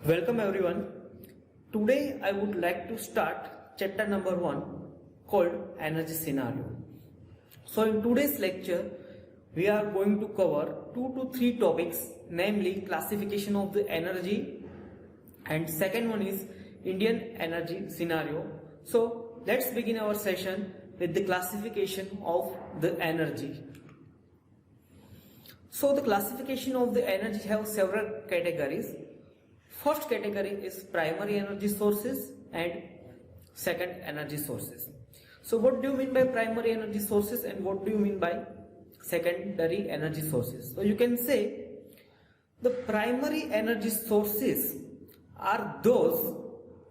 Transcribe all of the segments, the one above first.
Welcome everyone. Today I would like to start chapter number 1 called energy scenario. So in today's lecture we are going to cover 2 to 3 topics, namely classification of the energy and second one is Indian energy scenario. So let's begin our session with the classification of the energy. So the classification of the energy have several categories. First category is primary energy sources and second energy sources. So what do you mean by primary energy sources and what do you mean by secondary energy sources? So you can say the primary energy sources are those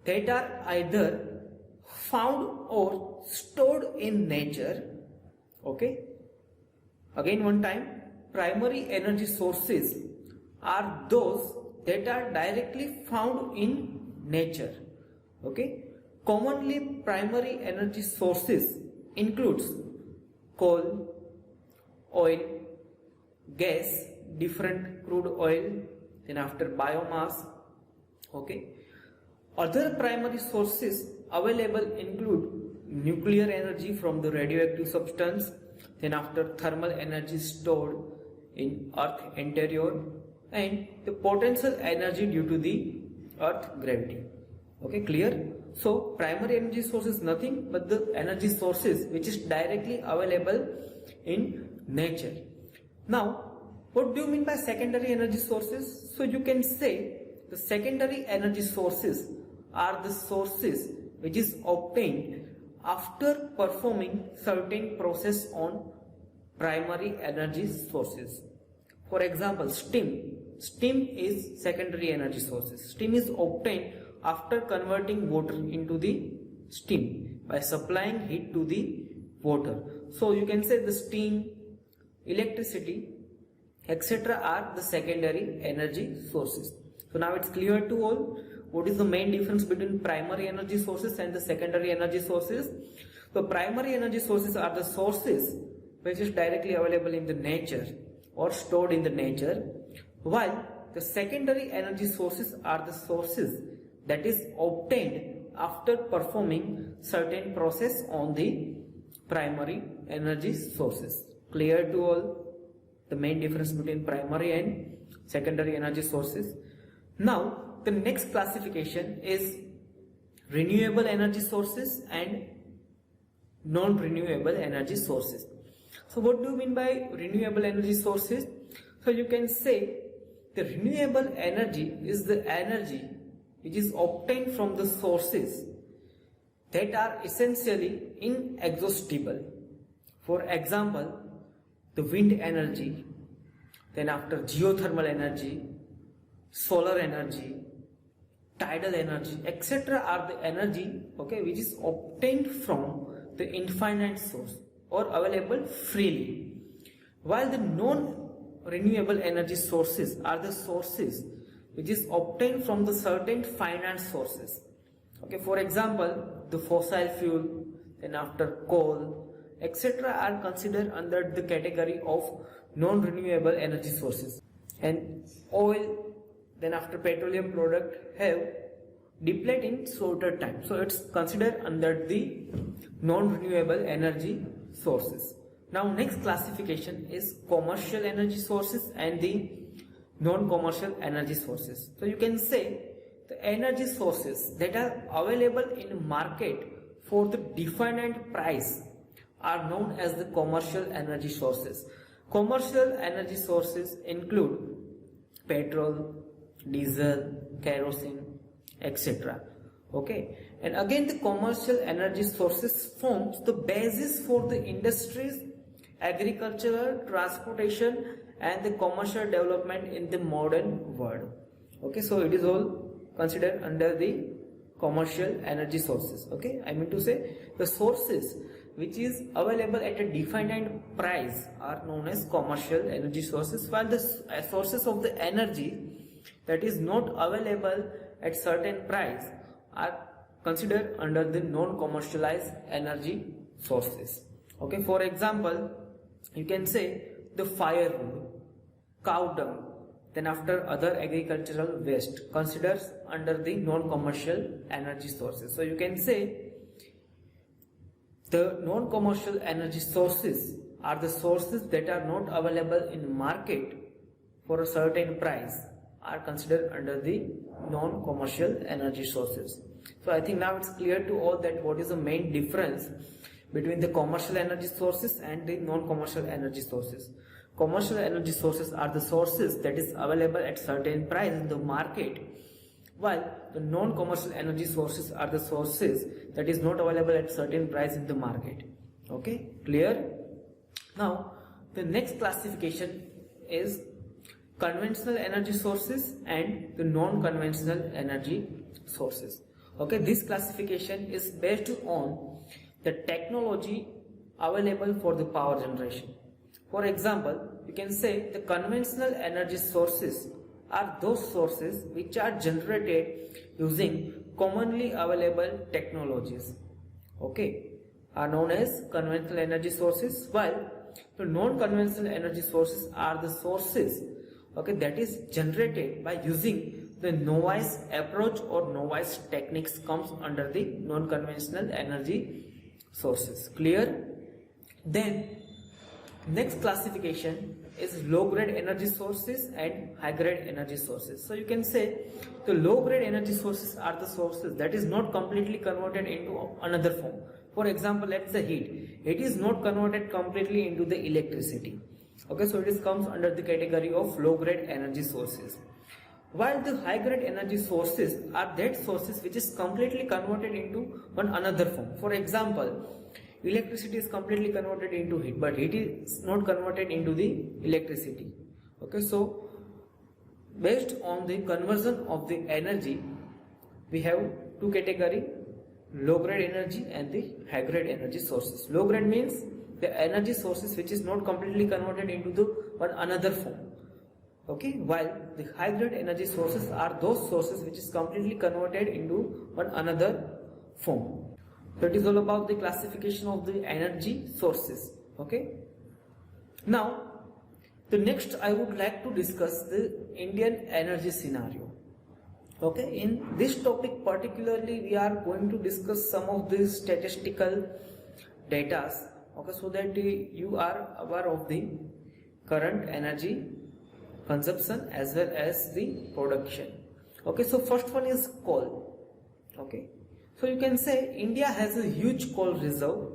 that are either found or stored in nature. Okay, again one time, primary energy sources are those that are directly found in nature. Okay, commonly primary energy sources includes coal, oil, gas, different crude oil, then after biomass. Okay, other primary sources available include nuclear energy from the radioactive substance, then after thermal energy stored in earth interior, and the potential energy due to the earth gravity. Okay, clear? So primary energy source is nothing but the energy sources which is directly available in nature. Now what do you mean by secondary energy sources? So you can say the secondary energy sources are the sources which is obtained after performing certain process on primary energy sources. For example, steam. Steam is secondary energy sources. Steam is obtained after converting water into the steam by supplying heat to the water. So you can say the steam, electricity, etc. are the secondary energy sources. So now it's clear to all what is the main difference between primary energy sources and the secondary energy sources. So primary energy sources are the sources which is directly available in the nature or stored in the nature, while the secondary energy sources are the sources that is obtained after performing certain process on the primary energy sources. Clear to all the main difference between primary and secondary energy sources. Now the next classification is renewable energy sources and non-renewable energy sources. So what do you mean by renewable energy sources? So you can say the renewable energy is the energy which is obtained from the sources that are essentially inexhaustible. For example, the wind energy, then after geothermal energy, solar energy, tidal energy, etc. are the energy, okay, which is obtained from the infinite source or available freely, while the non-renewable energy sources are the sources which is obtained from the certain finite sources. Okay, for example, the fossil fuel, then after coal, etc. are considered under the category of non-renewable energy sources, and oil, then after petroleum product have deplete in shorter time, so it's considered under the non-renewable energy sources. Now next classification is commercial energy sources and the non-commercial energy sources. So you can say the energy sources that are available in market for the definite price are known as the commercial energy sources. Commercial energy sources include petrol, diesel, kerosene, etc. Okay, and again the commercial energy sources forms the basis for the industries, agricultural, transportation and the commercial development in the modern world. Okay, so it is all considered under the commercial energy sources. Okay, I mean to say the sources which is available at a defined price are known as commercial energy sources, while the sources of the energy that is not available at certain price are considered under the non-commercialized energy sources. Okay, for example, you can say the firewood, cow dung, then after other agricultural waste considered under the non-commercial energy sources. So you can say the non-commercial energy sources are the sources that are not available in market for a certain price are considered under the non-commercial energy sources. So I think now it's clear to all that what is the main difference between the commercial energy sources and the non-commercial energy sources. Commercial energy sources are the sources that is available at certain price in the market, while the non-commercial energy sources are the sources that is not available at certain price in the market. Okay, clear? Now the next classification is conventional energy sources and the non-conventional energy sources. Okay, this classification is based on the technology available for the power generation. For example, you can say the conventional energy sources are those sources which are generated using commonly available technologies. Okay, are known as conventional energy sources, while the non-conventional energy sources are the sources, okay, that is generated by using the novice approach or novice techniques comes under the non-conventional energy sources. Clear? Then next classification is low grade energy sources and high grade energy sources. So you can say the low grade energy sources are the sources that is not completely converted into another form. For example, let's say heat. It is not converted completely into the electricity. Okay, so it comes under the category of low grade energy sources. While the high grade energy sources are that sources which is completely converted into one another form. For example, electricity is completely converted into heat, but heat is not converted into the electricity. Okay, so based on the conversion of the energy, we have two categories, low grade energy and the high grade energy sources. Low grade means the energy sources which is not completely converted into the one another form. Okay, while the high grade energy sources are those sources which is completely converted into one another form. So it is all about the classification of the energy sources. Okay. Now, the next I would like to discuss the Indian energy scenario. Okay. In this topic particularly, we are going to discuss some of the statistical data. Okay, so that you are aware of the current energy consumption as well as the production. Okay. So first one is coal. Okay. So you can say India has a huge coal reserve,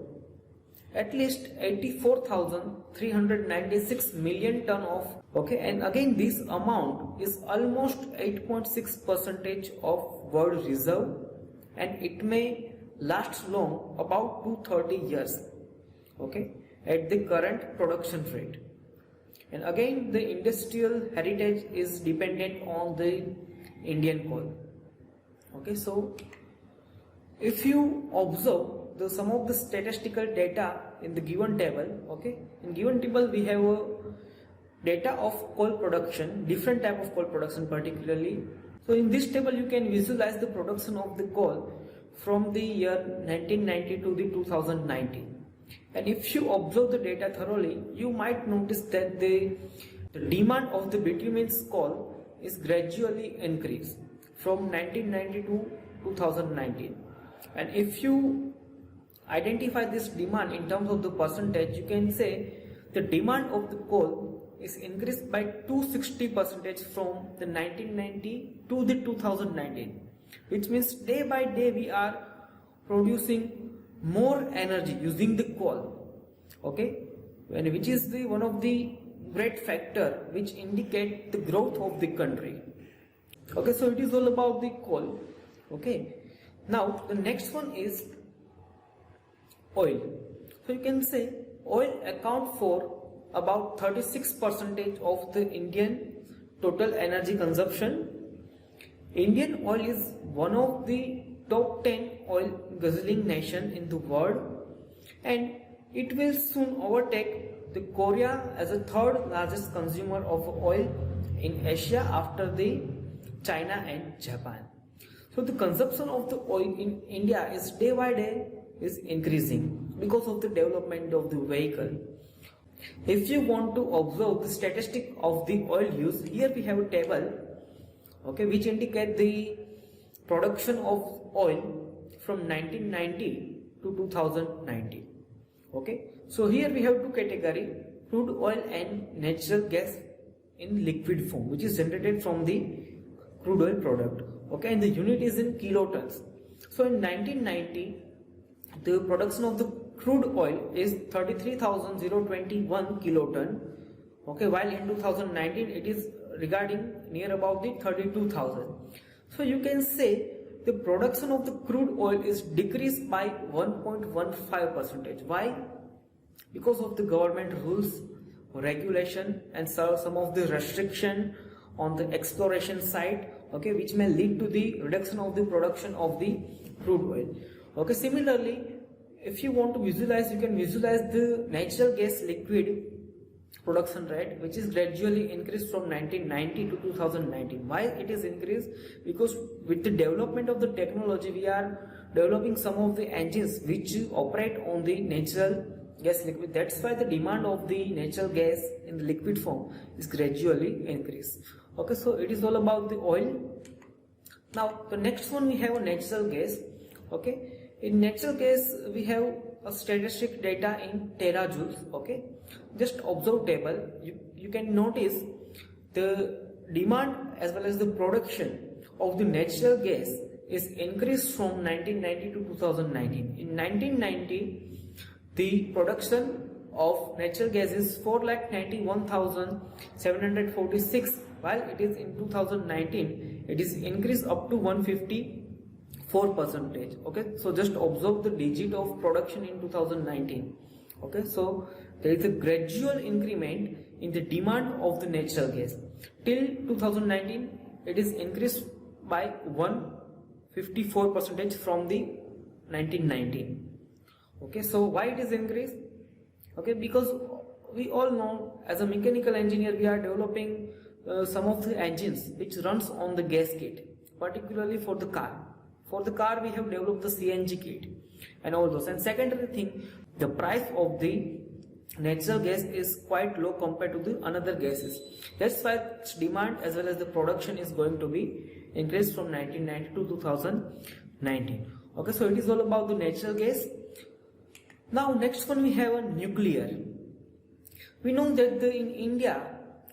at least 84,396 million ton of, okay, and again this amount is almost 8.6% of world reserve, and it may last long, about 230 years, okay, at the current production rate. And again the industrial heritage is dependent on the Indian coal. Okay, so if you observe some of the statistical data in the given table, okay, in given table we have a data of coal production, different type of coal production particularly. So in this table you can visualize the production of the coal from the year 1990 to the 2019. And if you observe the data thoroughly, you might notice that the demand of the bituminous coal is gradually increased from 1990 to 2019. And if you identify this demand in terms of the percentage, you can say the demand of the coal is increased by 260% from the 1990 to the 2019, which means day by day we are producing more energy using the coal. Okay, and which is the one of the great factor which indicate the growth of the country. Okay, so it is all about the coal. Okay. Now the next one is oil. So you can say oil account for about 36% of the Indian total energy consumption. Indian oil is one of the top 10 oil guzzling nation in the world, and it will soon overtake the Korea as a third largest consumer of oil in Asia after the China and Japan. So the consumption of the oil in India is day by day is increasing because of the development of the vehicle. If you want to observe the statistic of the oil use, here we have a table, okay, which indicate the production of oil from 1990 to 2019. Okay, so here we have two categories: crude oil and natural gas in liquid form, which is generated from the crude oil product. Okay, and the unit is in kilotons. So in 1990, the production of the crude oil is 33,021 kiloton. Okay, while in 2019 it is regarding near about the 32,000. So you can say the production of the crude oil is decreased by 1.15%. Why? Because of the government rules, regulation, and some of the restriction on the exploration side, okay, which may lead to the reduction of the production of the crude oil. Okay, similarly, if you want to visualize, you can visualize the natural gas liquid production rate, which is gradually increased from 1990 to 2019. Why it is increased? Because with the development of the technology, we are developing some of the engines which operate on the natural gas liquid. That's why the demand of the natural gas in the liquid form is gradually increased. Okay, so it is all about the oil. Now the next one, we have a natural gas. Okay, in natural gas we have a statistic data in terajoules. Okay, just observe table. You can notice the demand as well as the production of the natural gas is increased from 1990 to 2019. In 1990, the production of natural gas is 4,91,746, while it is in 2019 it is increased up to 154%. Okay, so just observe the digit of production in 2019. Okay, so there is a gradual increment in the demand of the natural gas. Till 2019 it is increased by 154% from the 1919. Okay, so why it is increased? Okay, because we all know, as a mechanical engineer, we are developing some of the engines which runs on the gas kit, particularly for the car. For the car, we have developed the CNG kit and all those. And secondary thing, the price of the natural gas is quite low compared to the another gases. That's why its demand as well as the production is going to be increased from 1990 to 2019. Okay, so it is all about the natural gas. Now next one, we have a nuclear. We know that in India,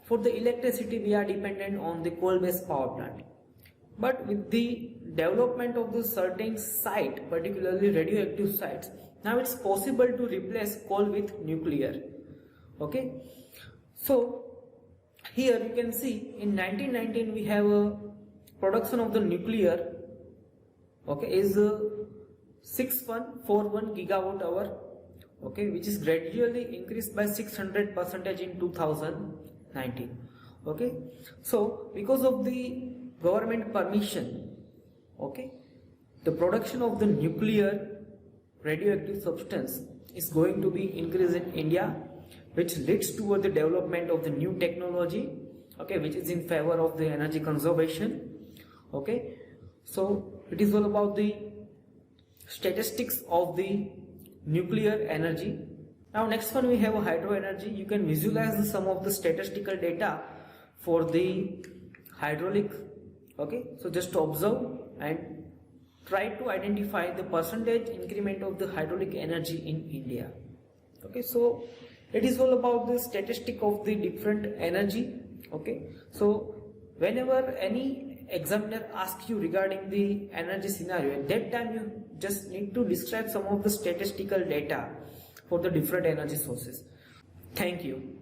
for the electricity we are dependent on the coal-based power plant. But with the development of the certain site, particularly radioactive sites, now it's possible to replace coal with nuclear. Okay, so here you can see in 1919 we have a production of the nuclear, okay, is 6141 gigawatt hour, okay, which is gradually increased by 600% in 2019. Okay, so because of the government permission, okay, the production of the nuclear radioactive substance is going to be increased in India, which leads toward the development of the new technology, okay, which is in favor of the energy conservation. Okay, so it is all about the statistics of the nuclear energy. Now next one, we have a hydro energy. You can visualize some of the statistical data for the hydraulic. Okay, so just observe and try to identify the percentage increment of the hydraulic energy in India. Okay, so it is all about the statistic of the different energy. Okay, so whenever any examiner asks you regarding the energy scenario, at that time you just need to describe some of the statistical data for the different energy sources. Thank you.